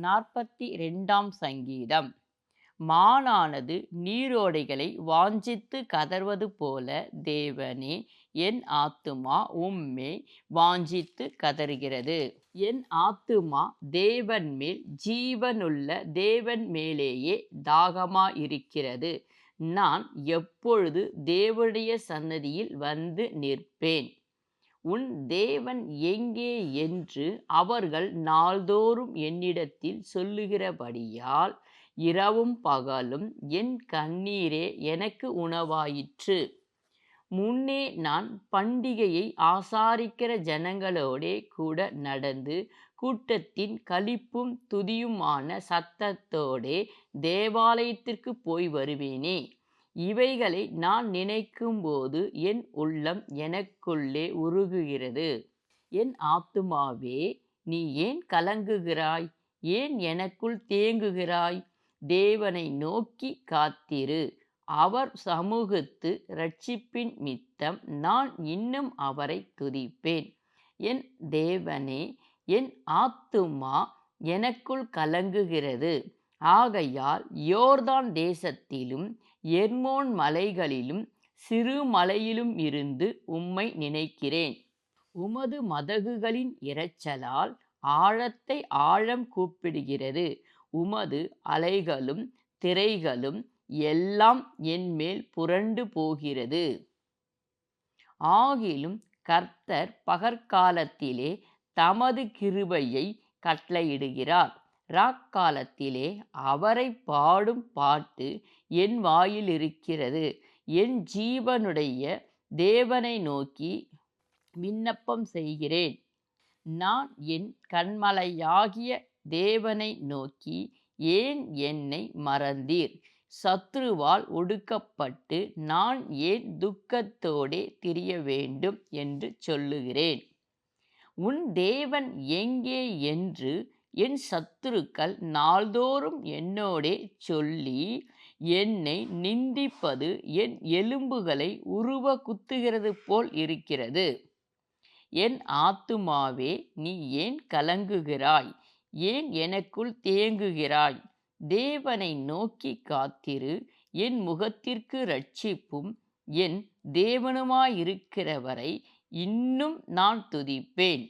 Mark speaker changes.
Speaker 1: 42ஆம் சங்கீதம். மானானது நீரோடைகளை வாஞ்சித்து கதறுவது போல தேவனே, என் ஆத்துமா உம்மை வாஞ்சித்து கதறுகிறது. என் ஆத்துமா தேவன் மேல், ஜீவனுள்ள தேவன் மேலேயே தாகமாயிருக்கிறது. நான் எப்பொழுது தேவனுடைய சந்நிதியில் வந்து நிற்பேன்? உன் தேவன் எங்கே என்று அவர்கள் நாள்தோறும் என்னிடத்தில் சொல்லுகிறபடியால் இரவும் பகலும் என் கண்ணீரே எனக்கு உணவாயிற்று. முன்னே நான் பண்டிகையை ஆசாரிக்கிற ஜனங்களோடே கூட நடந்து கூட்டத்தின் களிப்பும் துதியுமான சத்தத்தோடே தேவாலயத்திற்கு போய் வருவேனே. இவைகளை நான் நினைக்கும்போது என் உள்ளம் எனக்குள்ளே உருகுகிறது. என் ஆத்துமாவே, நீ ஏன் கலங்குகிறாய்? ஏன் எனக்குள் தேங்குகிறாய்? தேவனை நோக்கி காத்திரு. அவர் சமூகத்து இரட்சிப்பின் மித்தம் நான் இன்னும் அவரை துதிப்பேன். என் தேவனே, என் ஆத்துமா எனக்குள் கலங்குகிறது. ஆகையால் யோர்தான் தேசத்திலும் எர்மோன் மலைகளிலும் சிறு மலையிலும் இருந்து உம்மை நினைக்கிறேன். உமது மதகுகளின் இரைச்சலால் ஆழத்தை ஆழம் கூப்பிடுகிறது. உமது அலைகளும் திரைகளும் எல்லாம் என்மேல் புரண்டு போகிறது. ஆகிலும் கர்த்தர் பகற்காலத்திலே தமது கிருபையை கட்டளையிடுகிறார். ராக்காலத்திலே அவரை பாடும் பாட்டு என் வாயில் இருக்கிறது. என் ஜீவனுடைய தேவனை நோக்கி விண்ணப்பம் செய்கிறேன். நான் என் கன்மலையாகிய தேவனை நோக்கி, ஏன் என்னை மறந்தீர்? சத்துருவால் ஒடுக்கப்பட்டு நான் ஏன் துக்கத்தோடே திரிய வேண்டும் என்று சொல்லுகிறேன். உன் தேவன் எங்கே என்று என் சத்துருக்கள் நாள்தோறும் என்னோடே சொல்லி என்னை நிந்திப்பது என் எலும்புகளை உருவ குத்துகிறது போல் இருக்கிறது. என் ஆத்துமாவே, நீ ஏன் கலங்குகிறாய்? ஏன் எனக்குள் தேங்குகிறாய்? தேவனை நோக்கி காத்திரு. என் முகத்திற்கு இரட்சிப்பும் என் தேவனுமாயிருக்கிறவரை இன்னும் நான் துதிப்பேன்.